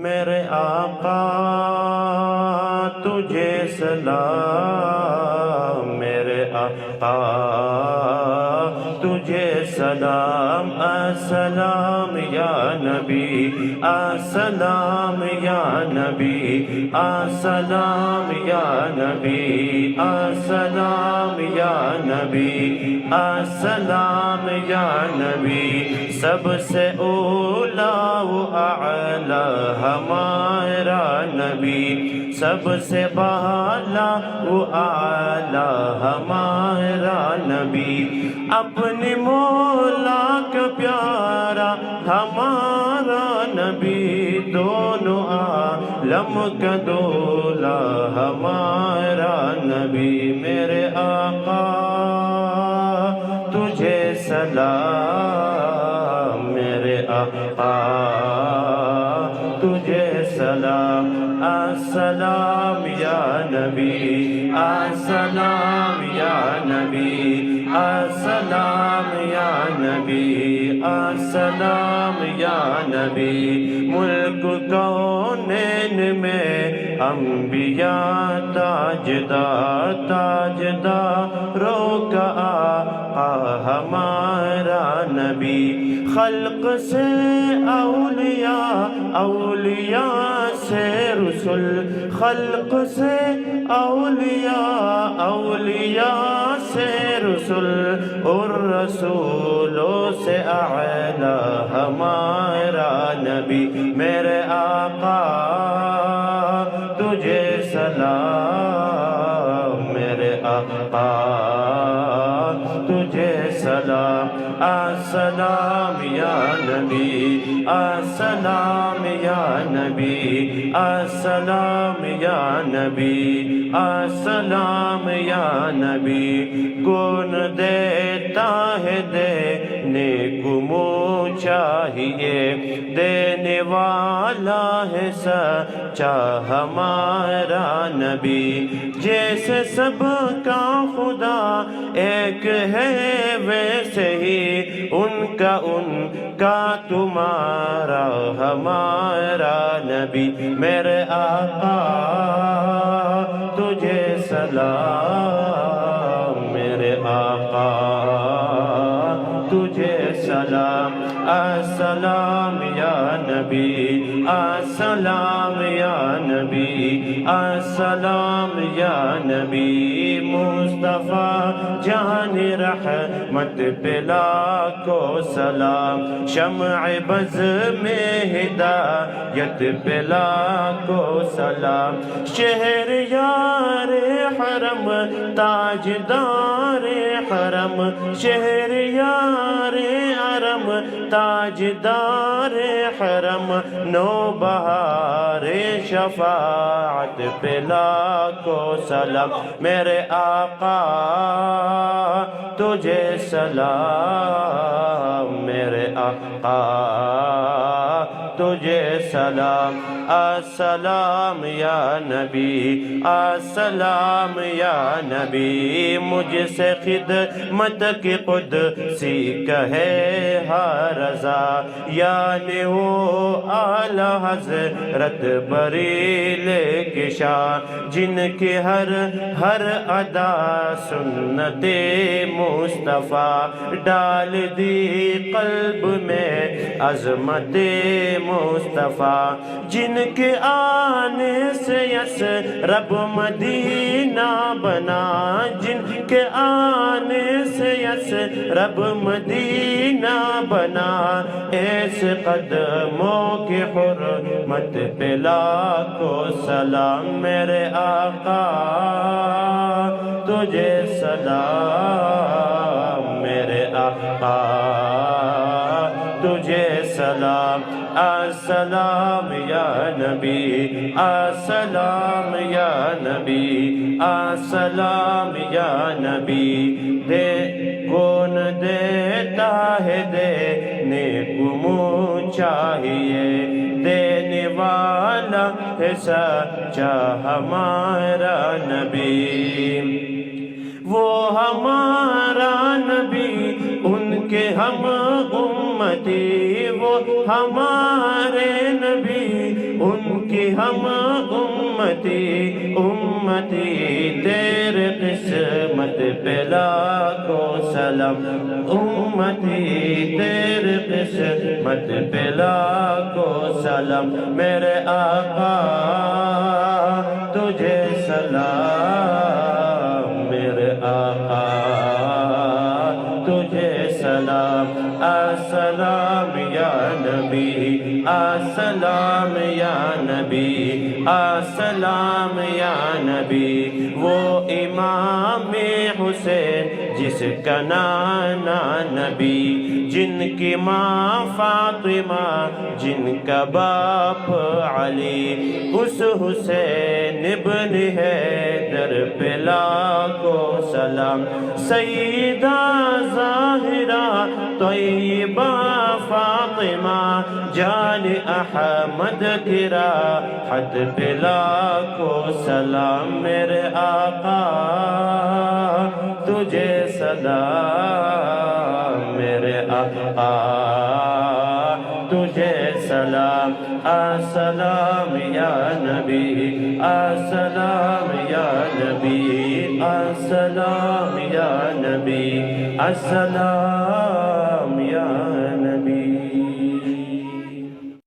میرے آقا تجھے سلام، میرے آقا تجھے سلام، السلام یا نبی، السلام یا نبی، السلام یا نبی، السلام یا نبی، السلام یا نبی۔ سب سے اولا و اعلی ہمارا نبی، سب سے بالا و اعلی ہمارا نبی، اپنی مولا کا پیارا ہمارا نبی، دونوں عالم کا دولا ہمارا نبی۔ میرے آقا تجھے سلام، میرے آقا تجھے سلام، السلام یا نبی، السلام یا نبی، السلام یا نبی، السلام یا نبی۔ ملک کونین میں انبیاء تاجدار، تاجداروں کا آقا ہمارا نبی، خلق سے اولیاء، اولیاء سے رسول، خلق سے اولیاء، اولیاء سے رسول، اور رسولوں سے اعلیٰ ہمارا نبی۔ میرے آقا تجھے سلام، میرے آقا تجھے سلام، السلام یا نبی، السلام یا نبی، السلام یا نبی، السلام یا نبی۔ کون دیتا ہے دینے کو منہ چاہیے، دینے والا ہے سچا ہمارا نبی، جیسے سب کا خدا ایک ہے ویسے ہی ان کا تمہارا ہمارا نبی۔ میرے آقا تجھے سلام، میرے آقا تجھے سلام، السلام یا نبی، السلام یا نبی، السلام یا نبی۔ مصطفیٰ جان رحمت پہ لاکھوں سلام، شمع بز میں ہدایت پہ لاکھوں سلام، شہر یار حرم تاجدار حرم، شہر یار حرم تاجدار حرم، نوبہار شفاعت پہ لاکھوں سلام۔ میرے آقا تجھے سلام، میرے آقا تجھے سلام، السلام یا نبی، السلام یا نبی۔ مجھ سے خدمت کی قدسی کہے ہر رضا، یعنی وہ اعلیٰ حضرت بریل کی شان، جن کی ہر ادا سنت مصطفیٰ، ڈال دی قلب میں عظمت مصطفیٰ، جن کے آنے سے یس رب مدینہ بنا، جن کے آنے سے یس رب مدینہ بنا، ایسے قدموں کی حرمت پہ لاکھوں سلام۔ میرے آقا تجھے سلام، میرے آقا تجھے سلام، السلام یا نبی، السلام یا نبی، السلام یا نبی۔ کون دیتا ہے دینے کو منہ چاہیے، دینے والا ہے سچا ہمارا نبی، وہ ہمارا نبی ان کے ہم امتی، وہ ہمارے نبی ان کی ہم امتی تیرے قسمت پہ لاکھوں سلام امتی تیرے قسمت پہ لاکھوں سلام میرے آقا تجھے سلام میرے آقا تجھے سلام السلام یا نبی السلام یا نبی السلام یا نبی وہ امام حسین جس کا نانا نبی جن کی ماں فاطمہ جن کا باپ علی اس حسین ابن حیدر پہ لاکھوں سلام سیدہ ظاہرہ طیبہ فاطمہ جان احمد کی راحت پہ لاکھوں سلام میرے آقا تجھے سلام میرے آقا تجھے سلام السلام یا نبی السلام یا نبی السلام یا نبی السلام یا